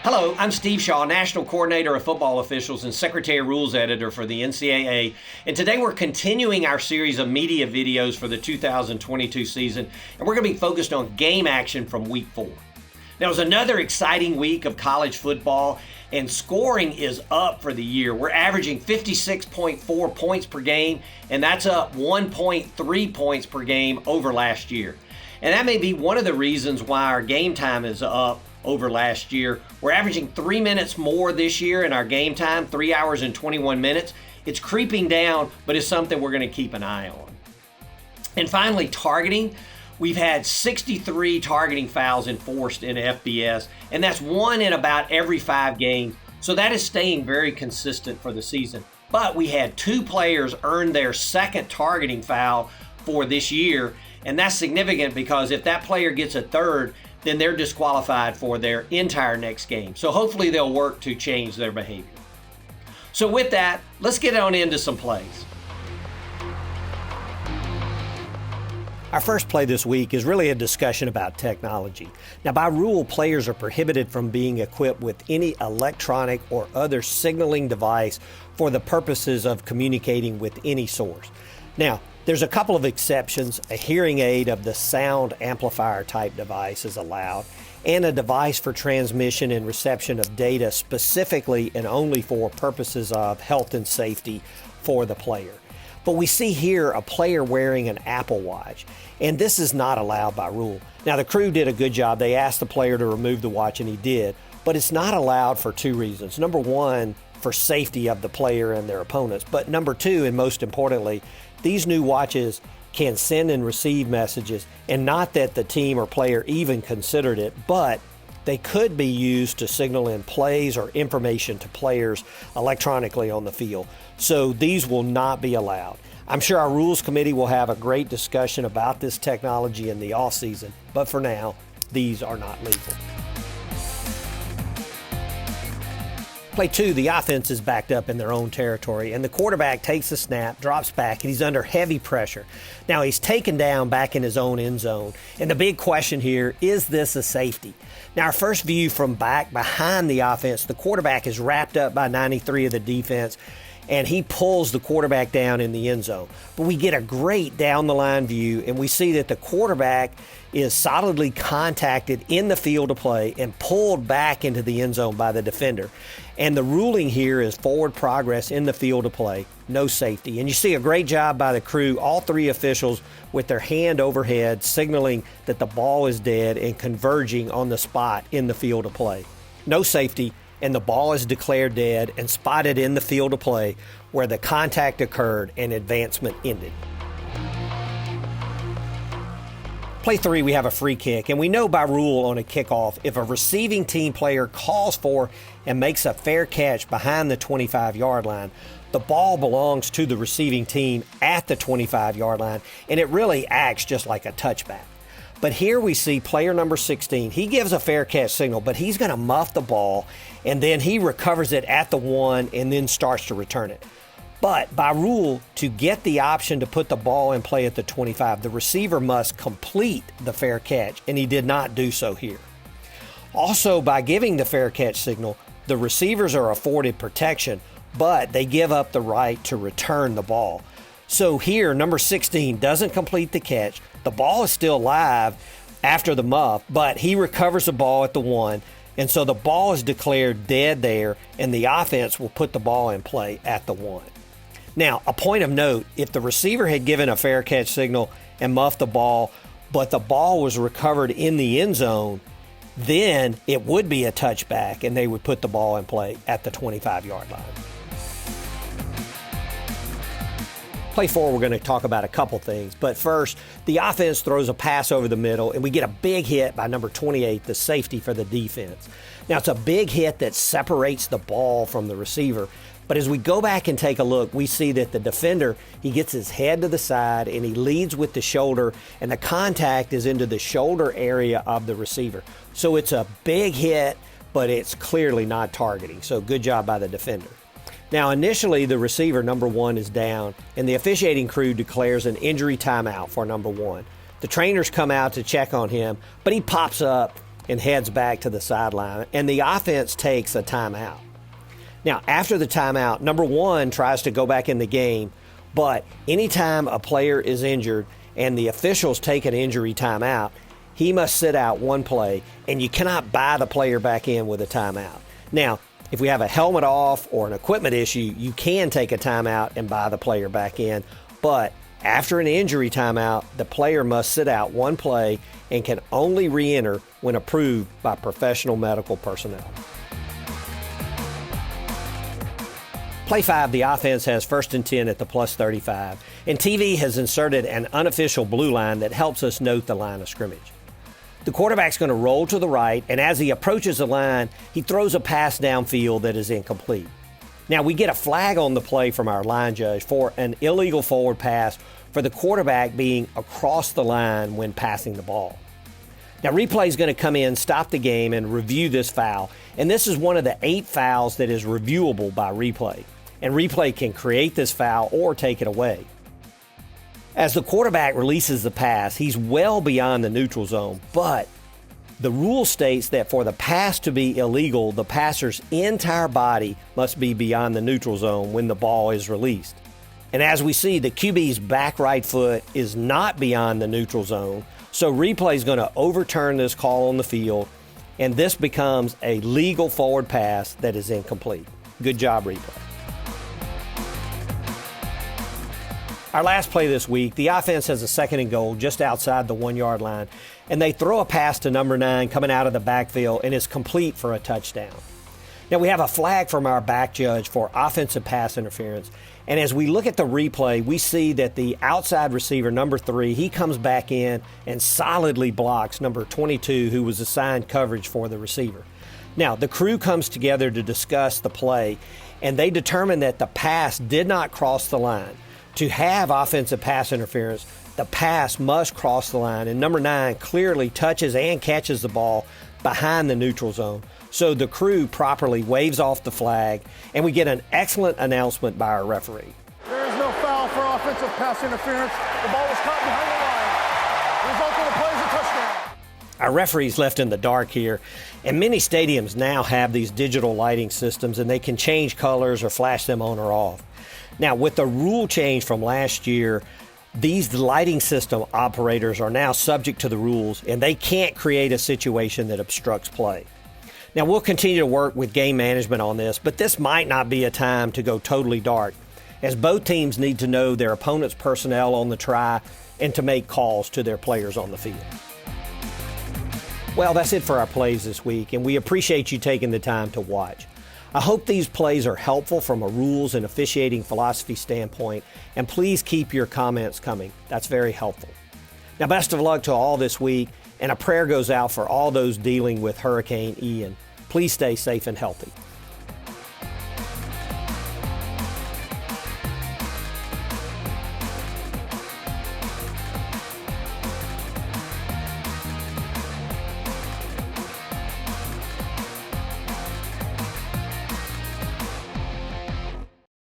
Hello, I'm Steve Shaw, National Coordinator of Football Officials and Secretary Rules Editor for the NCAA. And today we're continuing our series of media videos for the 2022 season, and we're going to be focused on game action from Week 4. Now, it was another exciting week of college football, and scoring is up for the year. We're averaging 56.4 points per game, and that's up 1.3 points per game over last year. And that may be one of the reasons why our game time is up over last year. We're averaging 3 minutes more this year in our game time, 3 hours and 21 minutes. It's creeping down, but it's something we're going to keep an eye on. And finally, targeting. We've had 63 targeting fouls enforced in FBS, and that's one in about every 5 games. So that is staying very consistent for the season. But we had 2 players earn their second targeting foul for this year, and that's significant because if that player gets a third, then they're disqualified for their entire next game. So hopefully they'll work to change their behavior. So with that, let's get on into some plays. Our first play this week is really a discussion about technology. Now, by rule, players are prohibited from being equipped with any electronic or other signaling device for the purposes of communicating with any source. Now, there's a couple of exceptions. A hearing aid of the sound amplifier type device is allowed, and a device for transmission and reception of data specifically and only for purposes of health and safety for the player. But we see here a player wearing an Apple Watch, and this is not allowed by rule. Now, the crew did a good job. They asked the player to remove the watch, and he did, but it's not allowed for 2 reasons. Number one, for safety of the player and their opponents. But number 2, and most importantly, these new watches can send and receive messages, and not that the team or player even considered it, but they could be used to signal in plays or information to players electronically on the field. So these will not be allowed. I'm sure our rules committee will have a great discussion about this technology in the offseason, but for now, these are not legal. Play 2, the offense is backed up in their own territory, and the quarterback takes the snap, drops back, and he's under heavy pressure. Now, he's taken down back in his own end zone, and the big question here, is this a safety? Now, our first view from back behind the offense, the quarterback is wrapped up by 93 of the defense, and he pulls the quarterback down in the end zone. But we get a great down-the-line view, and we see that the quarterback is solidly contacted in the field of play and pulled back into the end zone by the defender. And the ruling here is forward progress in the field of play, no safety. And you see a great job by the crew, all 3 officials with their hand overhead signaling that the ball is dead and converging on the spot in the field of play. No safety, and the ball is declared dead and spotted in the field of play where the contact occurred and advancement ended. Play 3, we have a free kick, and we know by rule on a kickoff, if a receiving team player calls for and makes a fair catch behind the 25-yard line, the ball belongs to the receiving team at the 25-yard line, and it really acts just like a touchback. But here we see player number 16. He gives a fair catch signal, but he's going to muff the ball, and then he recovers it at the 1 and then starts to return it. But by rule, to get the option to put the ball in play at the 25, the receiver must complete the fair catch, and he did not do so here. Also, by giving the fair catch signal, the receivers are afforded protection, but they give up the right to return the ball. So here, number 16 doesn't complete the catch. The ball is still live after the muff, but he recovers the ball at the 1, and so the ball is declared dead there, and the offense will put the ball in play at the 1. Now, a point of note, if the receiver had given a fair catch signal and muffed the ball, but the ball was recovered in the end zone, then it would be a touchback, and they would put the ball in play at the 25-yard line. Play 4, we're going to talk about a couple things. But first, the offense throws a pass over the middle, and we get a big hit by number 28, the safety for the defense. Now, it's a big hit that separates the ball from the receiver. But as we go back and take a look, we see that the defender, he gets his head to the side and he leads with the shoulder, and the contact is into the shoulder area of the receiver. So it's a big hit, but it's clearly not targeting. So good job by the defender. Now, initially, the receiver, number 1, is down, and the officiating crew declares an injury timeout for number 1. The trainers come out to check on him, but he pops up and heads back to the sideline, and the offense takes a timeout. Now, after the timeout, number one tries to go back in the game, but anytime a player is injured and the officials take an injury timeout, he must sit out one play, and you cannot buy the player back in with a timeout. Now, if we have a helmet off or an equipment issue, you can take a timeout and buy the player back in, but after an injury timeout, the player must sit out one play and can only re-enter when approved by professional medical personnel. Play 5, the offense has 1st and 10 at the plus 35, and TV has inserted an unofficial blue line that helps us note the line of scrimmage. The quarterback's going to roll to the right, and as he approaches the line, he throws a pass downfield that is incomplete. Now, we get a flag on the play from our line judge for an illegal forward pass for the quarterback being across the line when passing the ball. Now, replay is going to come in, stop the game, and review this foul, and this is one of the 8 fouls that is reviewable by replay. And replay can create this foul or take it away. As the quarterback releases the pass, he's well beyond the neutral zone, but the rule states that for the pass to be illegal, the passer's entire body must be beyond the neutral zone when the ball is released. And as we see, the QB's back right foot is not beyond the neutral zone, so replay is going to overturn this call on the field, and this becomes a legal forward pass that is incomplete. Good job, replay. Our last play this week, the offense has a 2nd and goal just outside the 1-yard line, and they throw a pass to number 9 coming out of the backfield, and it's complete for a touchdown. Now, we have a flag from our back judge for offensive pass interference, and as we look at the replay, we see that the outside receiver, number 3, he comes back in and solidly blocks number 22, who was assigned coverage for the receiver. Now, the crew comes together to discuss the play, and they determine that the pass did not cross the line. To have offensive pass interference, the pass must cross the line, and number 9 clearly touches and catches the ball behind the neutral zone. So the crew properly waves off the flag, and we get an excellent announcement by our referee. There is no foul for offensive pass interference. The ball was caught behind the line. The result of the play is a touchdown. Our referee's left in the dark here, and many stadiums now have these digital lighting systems, and they can change colors or flash them on or off. Now, with the rule change from last year, these lighting system operators are now subject to the rules, and they can't create a situation that obstructs play. Now, we'll continue to work with game management on this, but this might not be a time to go totally dark, as both teams need to know their opponent's personnel on the try and to make calls to their players on the field. Well, that's it for our plays this week, and we appreciate you taking the time to watch. I hope these plays are helpful from a rules and officiating philosophy standpoint, and please keep your comments coming. That's very helpful. Now, best of luck to all this week, and a prayer goes out for all those dealing with Hurricane Ian. Please stay safe and healthy.